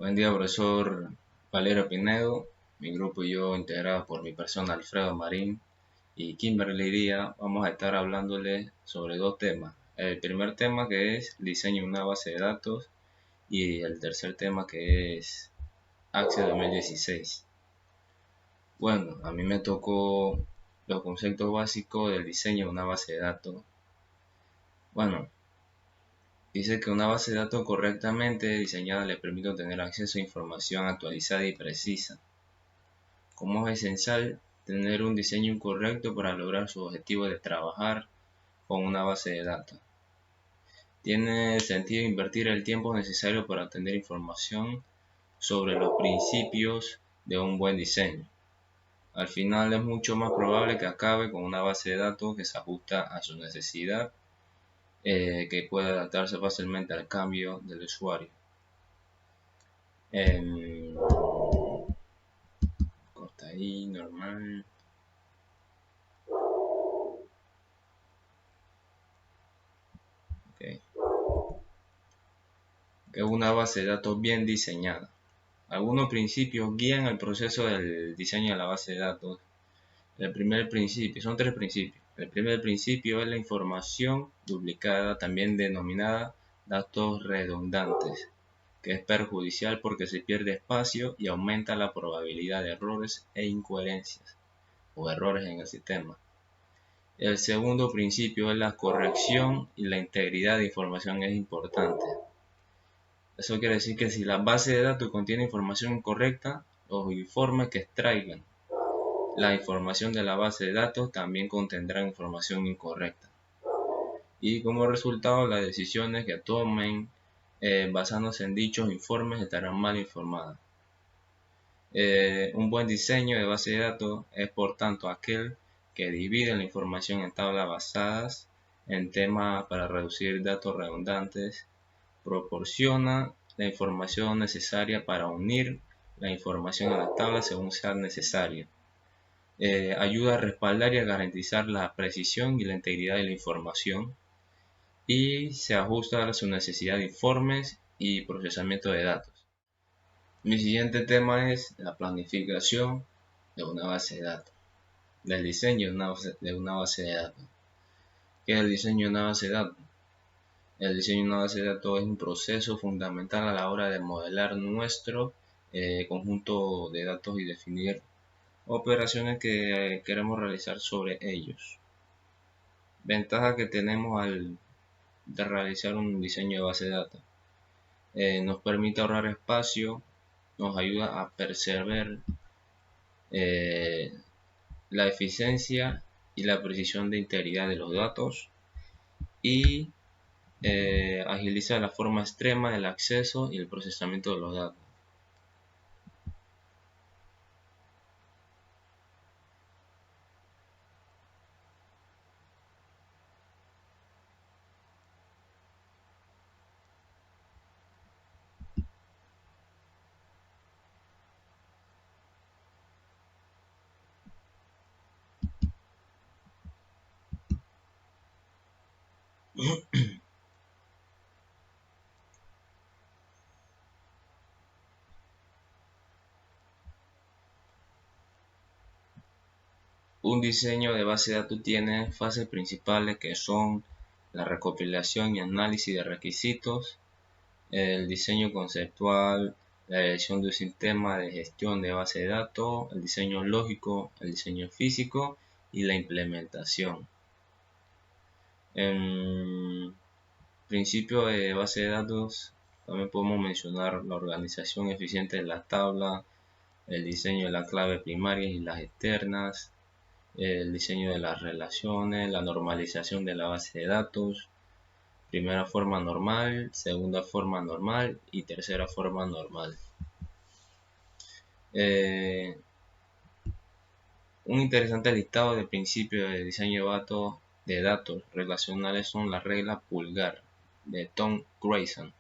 Buen día, profesor Valerio Pinedo. Mi grupo y yo, integrado por mi persona Alfredo Marín y Kimberly Díaz, vamos a estar hablándole sobre dos temas. El primer tema, que es diseño de una base de datos, y el tercer tema, que es Axio 2016. Bueno, a mí me tocó los conceptos básicos del diseño de una base de datos. Bueno, dice que una base de datos correctamente diseñada le permite obtener acceso a información actualizada y precisa. Como es esencial tener un diseño correcto para lograr su objetivo de trabajar con una base de datos. Tiene sentido invertir el tiempo necesario para obtener información sobre los principios de un buen diseño. Al final es mucho más probable que acabe con una base de datos que se ajusta a su necesidad, que puede adaptarse fácilmente al cambio del usuario. Corta ahí, normal. Okay. Es una base de datos bien diseñada. Algunos principios guían el proceso del diseño de la base de datos. El primer principio, son tres principios. El primer principio es la información duplicada, también denominada datos redundantes, que es perjudicial porque se pierde espacio y aumenta la probabilidad de errores e incoherencias o errores en el sistema. El segundo principio es la corrección y la integridad de información es importante. Eso quiere decir que si la base de datos contiene información incorrecta, los informes que extraigan la información de la base de datos también contendrán información incorrecta. Y como resultado, las decisiones que tomen basándose en dichos informes estarán mal informadas. Un buen diseño de base de datos es, por tanto, aquel que divide la información en tablas basadas en temas para reducir datos redundantes, proporciona la información necesaria para unir la información en las tablas según sea necesario. Ayuda a respaldar y a garantizar la precisión y la integridad de la información, y se ajusta a su necesidad de informes y procesamiento de datos. Mi siguiente tema es la planificación de una base de datos, del diseño de una base de datos. ¿Qué es el diseño de una base de datos? El diseño de una base de datos es un proceso fundamental a la hora de modelar nuestro conjunto de datos y definir operaciones que queremos realizar sobre ellos. Ventaja que tenemos al de realizar un diseño de base de datos. Nos permite ahorrar espacio, nos ayuda a preservar la eficiencia y la precisión de integridad de los datos, y agiliza la forma extrema del acceso y el procesamiento de los datos. Un diseño de base de datos tiene fases principales, que son la recopilación y análisis de requisitos, el diseño conceptual, la elección de un sistema de gestión de base de datos, el diseño lógico, el diseño físico y la implementación. En principio de base de datos también podemos mencionar la organización eficiente de las tablas, el diseño de la clave primaria y las externas, el diseño de las relaciones, la normalización de la base de datos, primera forma normal, segunda forma normal y tercera forma normal. Un interesante listado de principios de diseño de datos relacionales son la regla pulgar de Tom Grayson.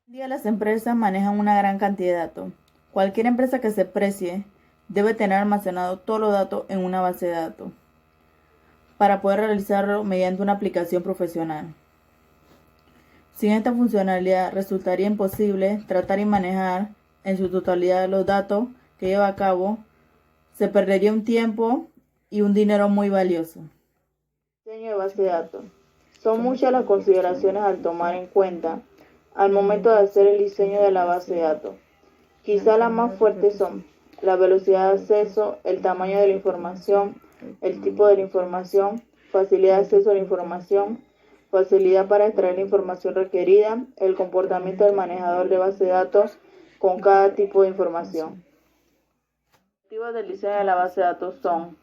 Hoy en día las empresas manejan una gran cantidad de datos. Cualquier empresa que se precie debe tener almacenado todos los datos en una base de datos. para poder realizarlo mediante una aplicación profesional. Sin esta funcionalidad resultaría imposible tratar y manejar en su totalidad los datos que lleva a cabo. Se perdería un tiempo y un dinero muy valioso. Diseño de base de datos. Son muchas las consideraciones al tomar en cuenta al momento de hacer el diseño de la base de datos. Quizá las más fuertes son la velocidad de acceso, el tamaño de la información, el tipo de la información, facilidad de acceso a la información, facilidad para extraer la información requerida, el comportamiento del manejador de base de datos con cada tipo de información. Los objetivos del diseño de la base de datos son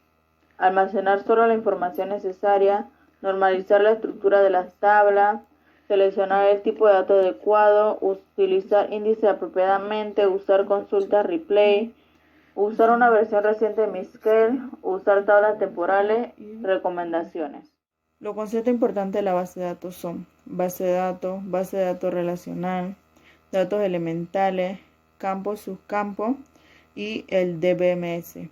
almacenar solo la información necesaria, normalizar la estructura de las tablas, seleccionar el tipo de datos adecuado, utilizar índices apropiadamente, usar consultas replay, usar una versión reciente de MySQL, usar tablas temporales, recomendaciones. Los conceptos importantes de la base de datos son base de datos relacional, datos elementales, campos, subcampos y el DBMS.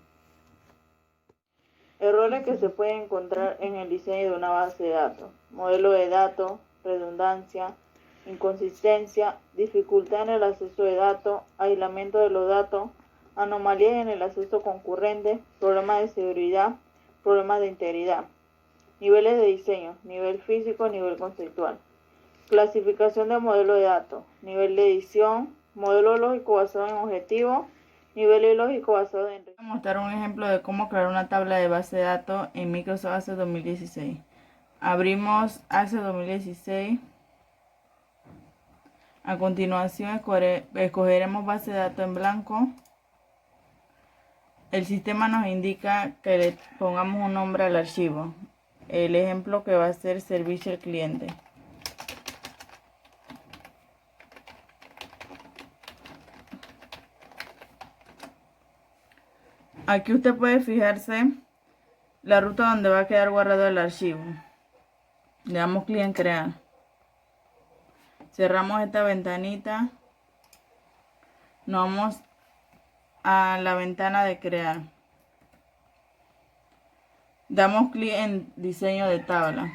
Errores que se pueden encontrar en el diseño de una base de datos: modelo de datos, redundancia, inconsistencia, dificultad en el acceso de datos, aislamiento de los datos, anomalías en el acceso concurrente, problemas de seguridad, problemas de integridad. Niveles de diseño: nivel físico, nivel conceptual. Clasificación de modelo de datos: nivel de edición, modelo lógico basado en objetivos, nivel lógico basado en... Voy a mostrar un ejemplo de cómo crear una tabla de base de datos en Microsoft Access 2016. Abrimos Access 2016. A continuación escogeremos base de datos en blanco. El sistema nos indica que le pongamos un nombre al archivo. El ejemplo que va a ser servicio al cliente. Aquí usted puede fijarse la ruta donde va a quedar guardado el archivo. Le damos clic en crear. Cerramos esta ventanita. Nos vamos a la ventana de crear. Damos clic en diseño de tabla.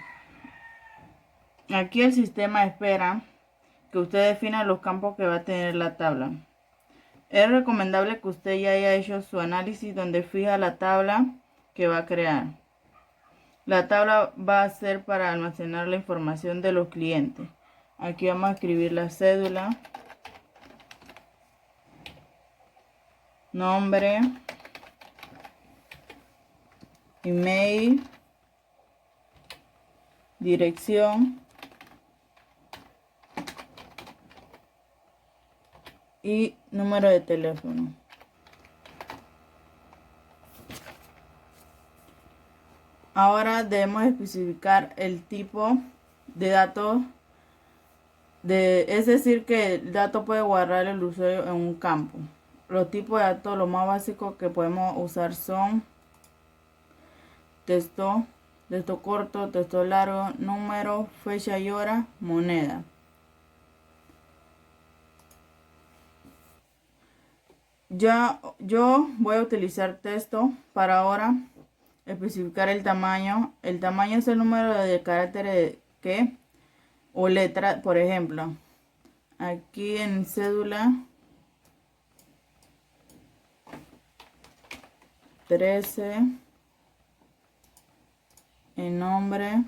Aquí el sistema espera que usted defina los campos que va a tener la tabla. Es recomendable que usted ya haya hecho su análisis donde fija la tabla que va a crear. La tabla va a ser para almacenar la información de los clientes. Aquí vamos a escribir la cédula, nombre, email, dirección y número de teléfono. Ahora debemos especificar el tipo de datos, es decir, que el dato puede guardar el usuario en un campo. Los tipos de datos, lo más básico que podemos usar son texto corto, texto largo, número, fecha y hora, moneda. Yo voy a utilizar texto para ahora especificar el tamaño. El tamaño es el número de caracteres o letra, por ejemplo. Aquí en cédula 13, en nombre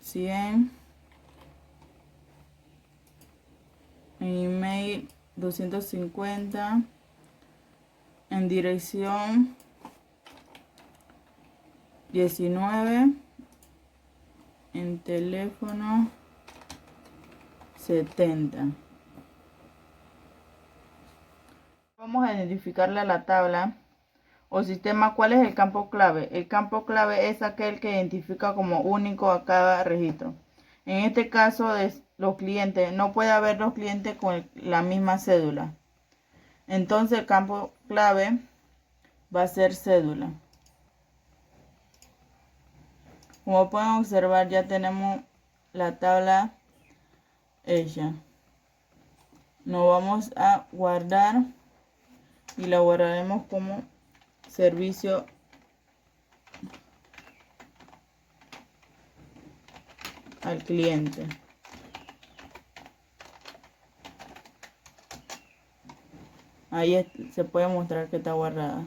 100, en email 250, en dirección 19, en teléfono 70. Vamos a identificarle a la tabla o sistema cuál es el campo clave. El campo clave es aquel que identifica como único a cada registro. En este caso es los clientes. No puede haber dos clientes con la misma cédula. Entonces el campo clave va a ser cédula. Como pueden observar, ya tenemos la tabla hecha. Nos vamos a guardar y la guardaremos como servicio al cliente. Ahí se puede mostrar que está guardada.